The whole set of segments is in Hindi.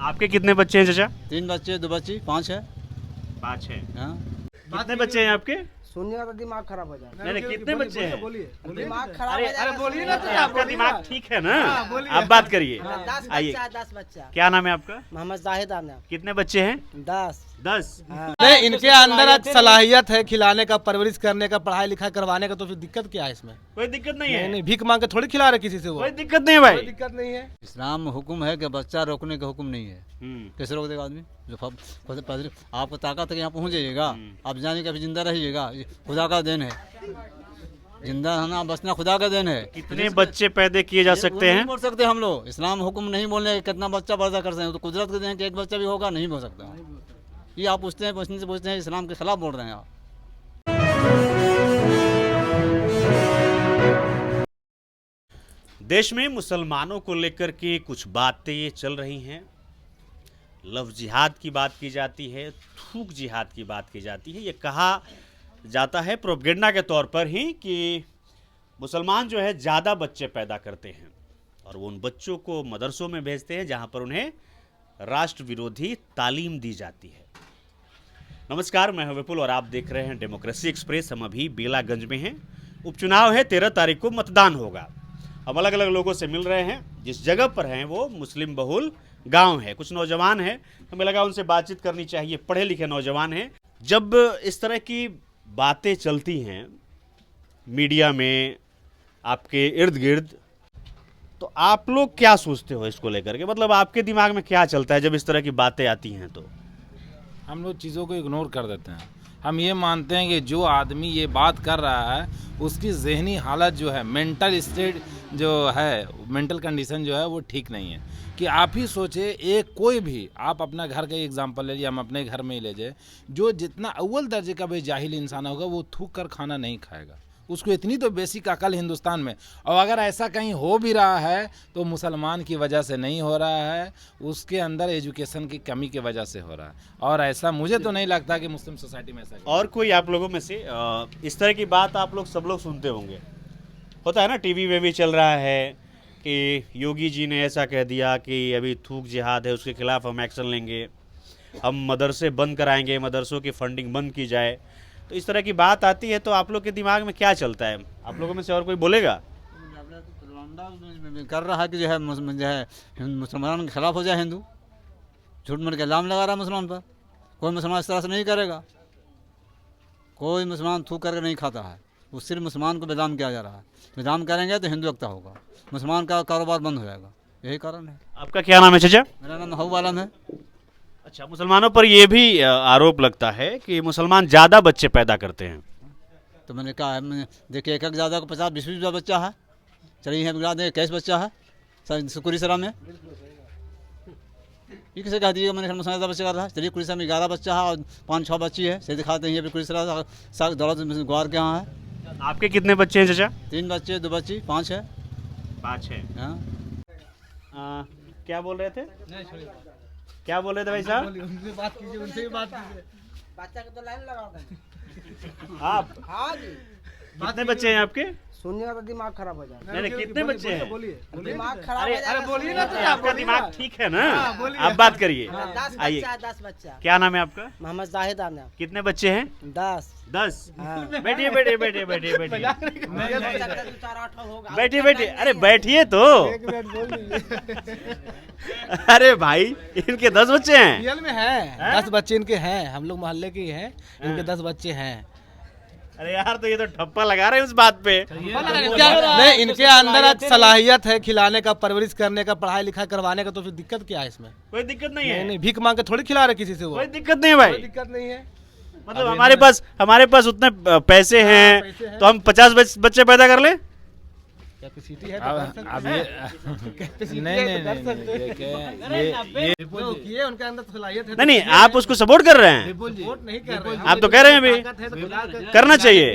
आपके कितने बच्चे हैं चाचा? 3 बच्चे 2 बच्ची 5 है। 5 है। हाँ कितने बच्चे हैं आपके? सुनिएगा तो दिमाग खराब हो जाएगा। नहीं कितने बच्चे हैं? दिमाग खराब अरे हो जाएगा। बोलिए ना, अरे आपका दिमाग ठीक है ना? आप बात करिए। 10 आइए। बच्चा 10 बच्चा। क्या नाम है आपका? मोहम्मद जाहिद आना। कितने बच्चे हैं? 10। 10। नहीं, इनके अंदर आज सलाहियत है खिलाने का, परवरिश करने का, पढ़ाई लिखाई करवाने का, तो फिर दिक्कत क्या है इसमें? कोई दिक्कत नहीं है। नहीं, भीख मांग के थोड़ी खिला रहे किसी से वो। कोई दिक्कत नहीं है भाई। कोई दिक्कत नहीं है। इस्लाम में हुक्म है कि बच्चा रोकने का हुक्म नहीं है। कैसे रोक देगा आदमी? जो आपको ताकत है कि यहाँ पहुँच जाइएगा, आप जाने के अभी जिंदा रहिएगा, ये खुदा का देन है। जिंदा रहना बचना खुदा का देन है। कितने बच्चे पैदा किए जा सकते हैं? नहीं बोल सकते हम लोग, इस्लाम हुक्म नहीं बोलने कितना बच्चा पैदा कर सकते हैं, तो कुदरत के देन कि एक बच्चा भी होगा नहीं हो सकता। ये आप पूछते हैं, पूछने से पूछते हैं, इस्लाम के खिलाफ बोल रहे हैं आप। देश में मुसलमानों को लेकर के कुछ बातें चल रही हैं। लफ्ज़ जिहाद की बात की जाती है, थूक जिहाद की बात की जाती है। ये कहा जाता है प्रोपेगेंडा के तौर पर ही कि मुसलमान जो है ज़्यादा बच्चे पैदा करते हैं और वो उन बच्चों को मदरसों में भेजते हैं जहां पर उन्हें राष्ट्र विरोधी तालीम दी जाती है। नमस्कार, मैं हूं विपुल और आप देख रहे हैं डेमोक्रेसी एक्सप्रेस। हम अभी बेलागंज में हैं। उपचुनाव है, 13 तारीख को मतदान होगा। हम अलग अलग लोगों से मिल रहे हैं। जिस जगह पर हैं वो मुस्लिम बहुल गांव है। कुछ नौजवान हैं, हमें लगा उनसे बातचीत करनी चाहिए। पढ़े लिखे नौजवान हैं। जब इस तरह की बातें चलती हैं मीडिया में, आपके इर्द गिर्द, तो आप लोग क्या सोचते हो इसको लेकर के? मतलब आपके दिमाग में क्या चलता है जब इस तरह की बातें आती हैं? तो हम लोग चीज़ों को इग्नोर कर देते हैं। हम ये मानते हैं कि जो आदमी ये बात कर रहा है उसकी जहनी हालत जो है, मेंटल स्टेट जो है, मेंटल कंडीशन जो है वो ठीक नहीं है। कि आप ही सोचे, एक कोई भी, आप अपना घर का एग्जांपल ले लीजिए, हम अपने घर में ही ले जाए, जो जितना अव्वल दर्जे का भी जाहिल इंसान होगा वो थूक कर खाना नहीं खाएगा। उसको इतनी तो बेसिक अकल हिंदुस्तान में, और अगर ऐसा कहीं हो भी रहा है तो मुसलमान की वजह से नहीं हो रहा है, उसके अंदर एजुकेशन की कमी की वजह से हो रहा है। और ऐसा मुझे तो नहीं लगता कि मुस्लिम सोसाइटी में ऐसा। और कोई आप लोगों में से इस तरह की बात आप लोग सब लोग सुनते होंगे, होता है ना, टीवी में भी चल रहा है कि योगी जी ने ऐसा कह दिया कि अभी थूक जिहाद है, उसके खिलाफ हम एक्शन लेंगे, हम मदरसे बंद कराएंगे, मदरसों की फंडिंग बंद की जाए। तो इस तरह की बात आती है तो आप लोग के दिमाग में क्या चलता है? आप लोगों में से और कोई बोलेगा? कर रहा है कि जो है मुसलमान के खिलाफ हो जाए हिंदू, झूठ मूठ के इल्ज़ाम लगा रहा है मुसलमान पर। कोई मुसलमान इस तरह से नहीं करेगा। कोई मुसलमान थूक करके नहीं खाता है, वो सिर्फ मुसलमान को बेदाम किया जा रहा है। बेदाम करेंगे तो हिंदू एकता होगा, मुसलमान का कारोबार बंद हो जाएगा। यही कारण है। आपका क्या नाम है चाचा? मेरा नाम महबूब आलम है। अच्छा, मुसलमानों पर यह भी आरोप लगता है कि मुसलमान ज़्यादा बच्चे पैदा करते हैं। तो मैंने कहा है, देखिए एक ज़्यादा को 50-20 बच्चा है। चलिए यहाँ बिगड़ा दें, 21 बच्चा है कुरीसरा में। ये किसे कह दिएगा? मैंने मुसलमान बच्चे कर रहा है। चलिए कुरीसरा में 11 बच्चा है और 5-6 बच्ची है, सही दिखाते हैं। कुरीसरा दौलत ग्वार के यहाँ है। आपके कितने बच्चे हैं चाचा? 3 बच्चे 2 बच्ची 5 है। 5 है। हाँ। क्या बोल रहे थे? क्या बोल रहे थे भाई साहब? उनसे बात कीजिए, उनसे ही बात कीजिए। बच्चा को तो लाइन लगा दें। आप हाँ जी। कितने बच्चे हैं आपके? सुनिएगा तो दिमाग खराब हो जाएगा। नहीं कितने बच्चे हैं? दिमाग खराब हो जाएगा। बोलिए ना, आपका दिमाग ठीक है ना? आप बात करिए। 10 आइए। बच्चा 10 बच्चा। क्या नाम है आपका? मोहम्मद जाहिद आना। कितने बच्चे हैं? 10। 10। हाँ। बैठिए बैठिए बैठिए बैठिए बैठिए होगा। बैठिए बैठिए। अरे बैठिए तो। अरे भाई, इनके 10 बच्चे हैं। रियल में है 10 बच्चे इनके हैं। हम लोग मोहल्ले के ही हैं, इनके 10 बच्चे हैं। अरे यार, तो ये तो ठप्पा लगा रहे हैं उस बात पे। नहीं, इनके अंदर आज सलाहियत है खिलाने का, परवरिश करने का, पढ़ाई लिखाई करवाने का, तो फिर दिक्कत क्या है इसमें? कोई दिक्कत नहीं है। नहीं, भीख मांग के थोड़ी खिला रहे किसी से वो। कोई दिक्कत नहीं है भाई। कोई दिक्कत नहीं है। मतलब हमारे पास उतने पैसे हैं तो हम 50 बच्चे पैदा कर लें। कैपेसिटी है अब ये ये उनके अंदर सलाहियत है। नहीं, आप उसको सपोर्ट कर रहे हैं। वोट नहीं कर रहे हैं। आप तो कह रहे हैं अभी करना चाहिए।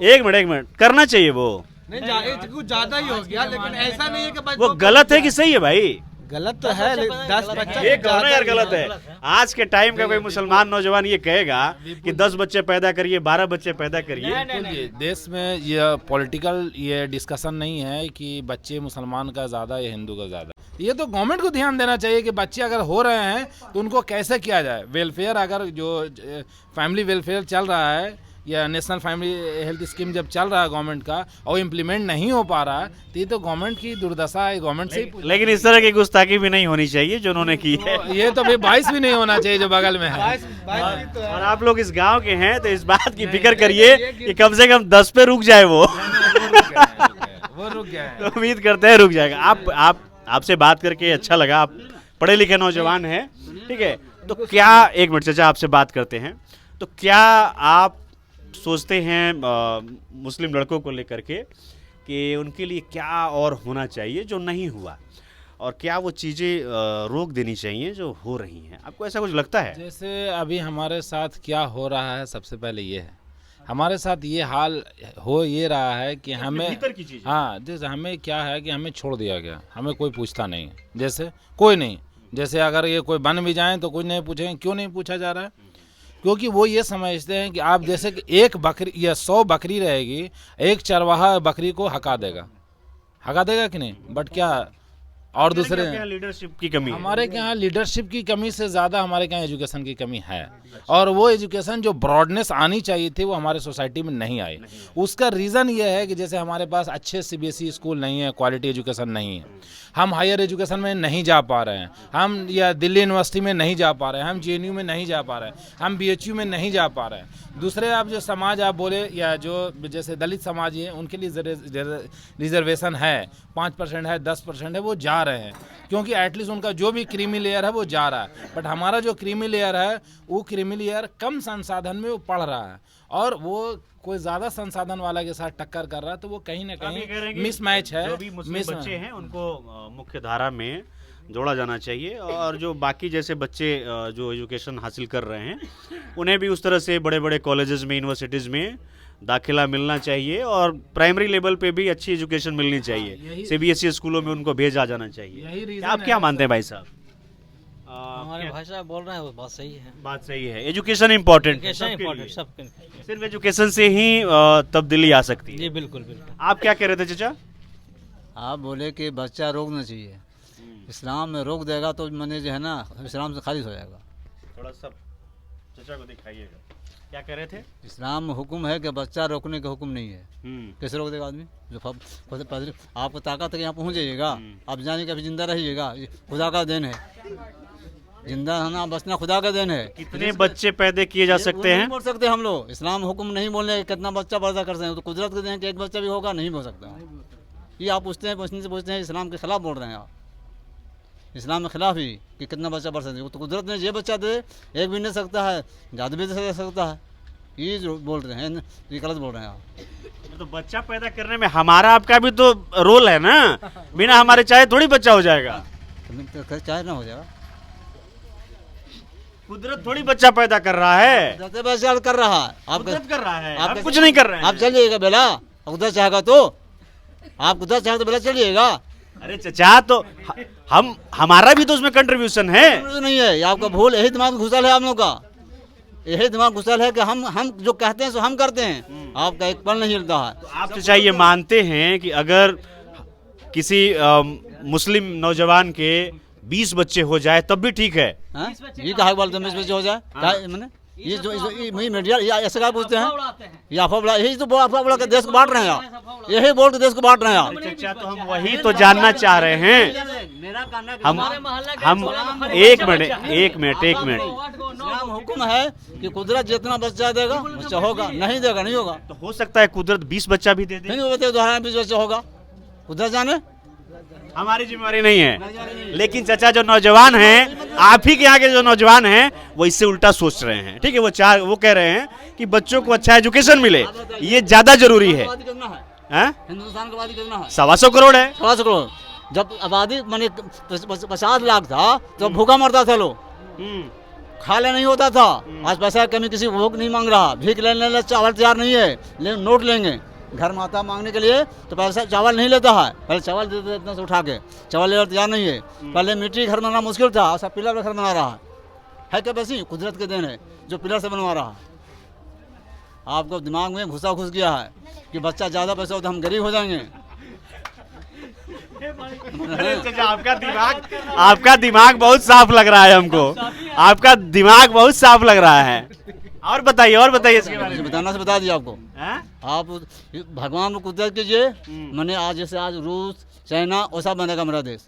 एक मिनट, करना चाहिए वो। नहीं, कुछ ज्यादा ही हो गया, लेकिन ऐसा नहीं है कि वो गलत है कि सही है भाई? गलत तो है, लेकिन 10 बच्चा ये कहो ना यार गलत है। आज के टाइम का कोई मुसलमान नौजवान ये कहेगा कि 10 बच्चे पैदा करिए, 12 बच्चे पैदा करिए। ये देश में ये पॉलिटिकल ये डिस्कशन नहीं है कि बच्चे मुसलमान का ज़्यादा या हिंदू का ज़्यादा। ये तो गवर्नमेंट को ध्यान देना चाहिए कि बच्चे अगर हो रहे हैं तो उनको कैसे किया जाए। वेलफेयर अगर जो फैमिली वेलफेयर चल रहा है या नेशनल फैमिली हेल्थ स्कीम जब चल रहा है गवर्नमेंट का और इम्प्लीमेंट नहीं हो पा रहा है तो ये तो गवर्नमेंट की दुर्दशा है, गवर्नमेंट से ही। लेकिन इस तरह की गुस्ताखी भी नहीं होनी चाहिए जो उन्होंने की है। ये तो भाई 22 भी नहीं होना चाहिए जो बगल में है। और आप लोग इस गांव के हैं तो इस बात की फिक्र करिए कि कम से कम 10 पे रुक जाए वो रुक गया है। तो उम्मीद करते हैं रुक जाएगा। आपसे बात करके अच्छा लगा। आप पढ़े लिखे नौजवान हैं, ठीक है। तो क्या, एक मिनट चाचा आपसे बात करते हैं, तो क्या आप सोचते हैं मुस्लिम लड़कों को लेकर के कि उनके लिए क्या और होना चाहिए जो नहीं हुआ, और क्या वो चीज़ें रोक देनी चाहिए जो हो रही हैं? आपको ऐसा कुछ लगता है? जैसे अभी हमारे साथ क्या हो रहा है, सबसे पहले ये है हमारे साथ ये हाल हो ये रहा है कि हमें भीतर की चीज़। हाँ, जैसे हमें क्या है कि हमें छोड़ दिया गया, हमें कोई पूछता नहीं। जैसे कोई नहीं, जैसे अगर ये कोई बन भी जाए तो कोई नहीं पूछेंगे। क्यों नहीं पूछा जा रहा है? क्योंकि वो ये समझते हैं कि आप जैसे कि एक बकरी या 100 बकरी रहेगी, एक चरवाहा बकरी को हका देगा कि नहीं? बट क्या और दूसरे लीडरशिप की कमी है। हमारे यहाँ लीडरशिप की कमी से ज़्यादा हमारे यहाँ एजुकेशन की कमी है, और वो एजुकेशन जो ब्रॉडनेस आनी चाहिए थी वो हमारे सोसाइटी में नहीं आई। उसका रीज़न ये है कि जैसे हमारे पास अच्छे CBSE स्कूल नहीं है, क्वालिटी एजुकेशन नहीं है, हम हायर एजुकेशन में नहीं जा पा रहे हैं, हम या दिल्ली यूनिवर्सिटी में नहीं जा पा रहे हैं, हम JNU में नहीं जा पा रहे हैं, हम BHU में नहीं जा पा रहे हैं। दूसरे आप जो समाज आप बोले या जो जैसे दलित समाज है उनके लिए रिजर्वेशन है, 5% है, 10% है, वो जा रहे हैं क्योंकि एटलीस्ट उनका जो भी क्रीमी लेयर है वो जा रहा है। बट हमारा जो क्रीमी लेयर है वो क्रीमी लेयर कम संसाधन में वो पढ़ रहा है, और वो कोई ज़्यादा संसाधन वाला के साथ टक्कर कर रहा है, तो वो कहीं ना कहीं मिसमैच है। जो भी मुस्लिम बच्चे हैं उनको मुख्य धारा में जोड़ा जाना चाहिए, और जो बाकी जैसे बच्चे जो एजुकेशन हासिल कर रहे हैं उन्हें भी उस तरह से बड़े बड़े कॉलेजेस में, यूनिवर्सिटीज़ में दाखिला मिलना चाहिए, और प्राइमरी लेवल पे भी अच्छी एजुकेशन मिलनी चाहिए। CBSE स्कूलों में उनको भेजा जाना चाहिए। आप क्या मानते हैं भाई साहब? हमारे भाई साहब बोल रहे हैं वो बात सही है। बात सही है, एजुकेशन इम्पोर्टेंट है सबके लिए। सबके सिर्फ एजुकेशन से ही तब्दीली आ सकती है। जी बिल्कुल बिल्कुल। आप क्या कह रहे थे चाचा? आप बोले कि बच्चा रोकना चाहिए, इस्लाम में रोक देगा तो मैंने जो है ना इस्लाम से खारिज हो जाएगा। थोड़ा सा चाचा को दिखाइएगा, क्या कह रहे थे? इस्लाम में हुक्म है कि बच्चा रोकने का हुक्म नहीं है। कैसे रोक देगा आदमी? जो आपको ताकत है यहाँ पहुँच जाइएगा, आप जाने के अभी जिंदा रहिएगा, खुदा का देन है, जिंदा रहना बचना खुदा का देन है। कितने बच्चे पैदा किए जा सकते हैं? नहीं बोल सकते हम लोग, इस्लाम हुक्म नहीं बोलने कितना बच्चा पैदा कर सकते हैं, तो कुदरत के देन कि एक बच्चा भी होगा नहीं हो सकता। ये आप पूछते हैं इस्लाम के खिलाफ बोल रहे हैं आप। इस्लाम के खिलाफ ही कि कितना बच्चा बढ़ सकता है, तो कुदरत ने ये बच्चा दे, एक भी नहीं सकता है, ज़्यादा भी दे सकता है। ये जो बोल रहे हैं ये गलत बोल रहे हैं आप। तो बच्चा पैदा करने में हमारा आपका भी तो रोल है ना, बिना हमारे चाहे थोड़ी बच्चा हो जाएगा। चाहे ना हो जाएगा, कुदरत थोड़ी बच्चा पैदा कर रहा है, बच्चा कर रहा है, आप कुदरत कर रहा है, आप आप कुछ नहीं कर रहे हैं। आप चलिएगा बेला, खुदा चाहेगा तो आप खुदा चाहे तो बेला चलिएगा। अरे चचा, तो हमारा भी तो उसमें कंट्रीब्यूशन है। नहीं है, ये आपका भूल, यही दिमाग घुसल है आप लोग का, यही दिमाग घुसल है कि हम जो कहते हैं सो हम करते हैं, आपका एक पल नहीं हिलता है। तो आप चचा ये मानते हैं कि अगर किसी मुस्लिम नौजवान के 20 बच्चे हो जाए तब भी ठीक है? ये कहा बोलते हैं 20 बच्चे हो जाए, मैंने ये जो मीडिया ऐसे क्या पूछते हैं, ये अफवाह बड़ा, यही तो अफवाह बड़ा के देश को बांट रहे हैं आप, यही बोल के देश को बांट रहे हैं आप। चचा, तो हम वही तो जानना चाह रहे हैं। हम एक मिनट इस्लाम हुक्म है कि कुदरत जितना बच्चा देगा बच्चा होगा, नहीं देगा नहीं होगा। तो हो सकता है कुदरत 20 बच्चा भी दे दे, नहीं होते दोहरा 20 बच्चा होगा, कुदरत जाने, हमारी जिम्मेवारी नहीं है। लेकिन चचा जो नौजवान हैं, आप ही के यहाँ के जो नौजवान हैं, वो इससे उल्टा सोच रहे हैं। ठीक है, वो कह रहे हैं कि बच्चों को अच्छा एजुकेशन मिले, ये ज्यादा जरूरी है। हिंदुस्तान की आबादी कितना है? 125 करोड़ है। 125 करोड़। जब आबादी माने 50 लाख था तो भूखा मरता था लोग, खाले नहीं होता था। आज पैसा की कमी, किसी को भूख नहीं मांग रहा, भीख लेने चावल तैयार नहीं है, लेकिन नोट लेंगे, घर में आता मांगने के लिए तो पैसा चावल नहीं लेता है, पहले चावल देते थे इतना से उठा के, चावल लेना तैयार नहीं है। पहले मिट्टी घर बनाना मुश्किल था, और सब पिलर का घर बना रहा है क्या? वैसी कुदरत के देन है जो पिलर से बनवा रहा है। आपको दिमाग में घुसा घुस गया है कि बच्चा ज़्यादा पैसा हो तो हम गरीब हो जाएंगे। अरे चाचा, आपका दिमाग बहुत साफ लग रहा है हमको, आपका दिमाग बहुत साफ लग रहा है। और बताइए इसके बारे में। बताना से बता दिया आपको। हैं? आप भगवान को कुदरत कीजिए, मैंने आज जैसे आज रूस चाइना वैसा बनेगा मेरा देश।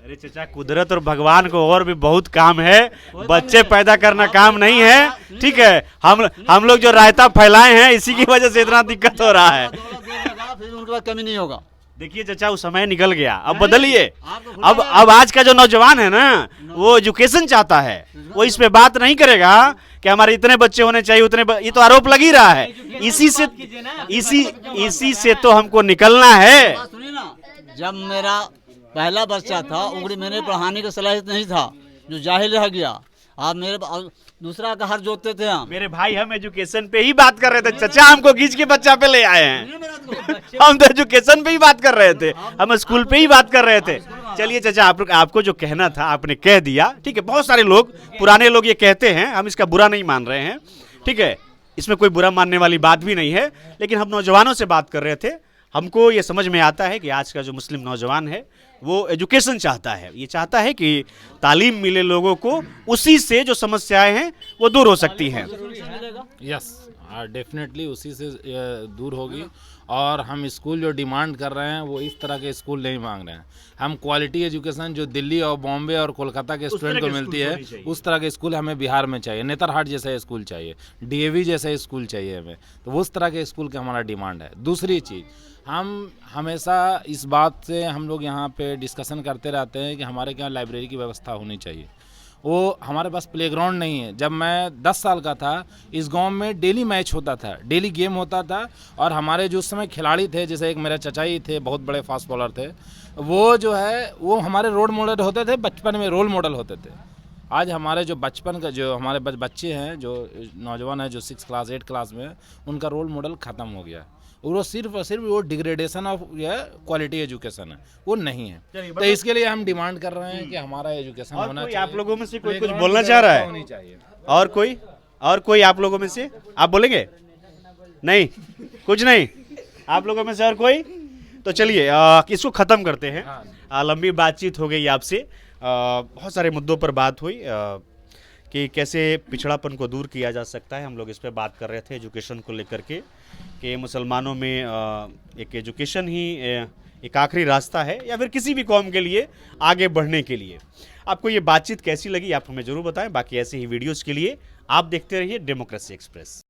अरे चाचा, कुदरत और भगवान को और भी बहुत काम है, बच्चे पैदा करना काम नहीं है। ठीक है, हम लोग जो रायता फैलाए हैं इसी की वजह से इतना दिक्कत हो रहा है। फिर उनके बाद कमी नहीं होगा। देखिए चाचा, वो समय निकल गया, अब बदलिए। अब आज का जो नौजवान है ना, वो एजुकेशन चाहता है, वो इस पे बात नहीं करेगा कि हमारे इतने बच्चे होने चाहिए ये तो आरोप लग ही रहा है। इसी से तो हमको निकलना है। सुनिए ना, जब मेरा पहला बच्चा था उंगली मैंने पढ़ाने की सलाहियत नहीं था, जो जाहिल रह गया। आप मेरे दूसरा का हर जोतते थे हम। मेरे भाई, हम एजुकेशन पे ही बात कर रहे थे चाचा, हमको खींच के बच्चा पे ले आए हैं। हम तो एजुकेशन पे ही बात कर रहे थे, हम स्कूल पे ही बात कर रहे थे। चलिए चाचा, आपको जो कहना था आपने कह दिया। ठीक है, बहुत सारे लोग, पुराने लोग ये कहते हैं, हम इसका बुरा नहीं मान रहे हैं। ठीक है, इसमें कोई बुरा मानने वाली बात भी नहीं है, लेकिन हम नौजवानों से बात कर रहे थे। हमको ये समझ में आता है कि आज का जो मुस्लिम नौजवान है वो एजुकेशन चाहता है, ये चाहता है कि तालीम मिले लोगों को, उसी से जो समस्याएं हैं वो दूर हो सकती हैं। यस, डेफिनेटली उसी से दूर होगी। और हम स्कूल जो डिमांड कर रहे हैं वो इस तरह के स्कूल नहीं मांग रहे हैं। हम क्वालिटी एजुकेशन जो दिल्ली और बॉम्बे और कोलकाता के स्टूडेंट को मिलती है, उस तरह के स्कूल हमें बिहार में चाहिए। नेतरहाट जैसा स्कूल चाहिए, डीएवी जैसा स्कूल चाहिए हमें, तो उस तरह के स्कूल का हमारा डिमांड है। दूसरी चीज़, हम हमेशा इस बात से हम लोग यहाँ पे डिस्कशन करते रहते हैं कि हमारे यहाँ लाइब्रेरी की व्यवस्था होनी चाहिए। वो हमारे पास प्लेग्राउंड नहीं है। जब मैं 10 साल का था, इस गांव में डेली मैच होता था, डेली गेम होता था, और हमारे जो उस समय खिलाड़ी थे, जैसे एक मेरे चचाई थे, बहुत बड़े फास्ट बॉलर थे, वो जो है वो हमारे रोल मॉडल होते थे, बचपन में रोल मॉडल होते थे। आज हमारे जो बचपन का जो हमारे बच्चे हैं, जो नौजवान हैं, जो 6 क्लास 8 क्लास में, उनका रोल मॉडल ख़त्म हो गया है। और वो सिर्फ और सिर्फ वो डिग्रेडेशन ऑफ क्वालिटी एजुकेशन है, वो नहीं है। तो इसके लिए हम डिमांड कर रहे हैं कि हमारा एजुकेशन होना चाहिए। आप लोगों में से कोई कुछ बोलना चाह रहा है? होनी चाहिए। और कोई आप लोगों में से आप बोलेंगे? नहीं, कुछ नहीं आप लोगों में से और कोई? तो चलिए इसको ख़त्म करते हैं। लंबी बातचीत हो गई आपसे, बहुत सारे मुद्दों पर बात हुई कि कैसे पिछड़ापन को दूर किया जा सकता है। हम लोग इस पर बात कर रहे थे एजुकेशन को लेकर के, कि मुसलमानों में एक एजुकेशन ही एक आखिरी रास्ता है, या फिर किसी भी कौम के लिए आगे बढ़ने के लिए। आपको ये बातचीत कैसी लगी आप हमें ज़रूर बताएं। बाकी ऐसे ही वीडियोज़ के लिए आप देखते रहिए डेमोक्रेसी एक्सप्रेस।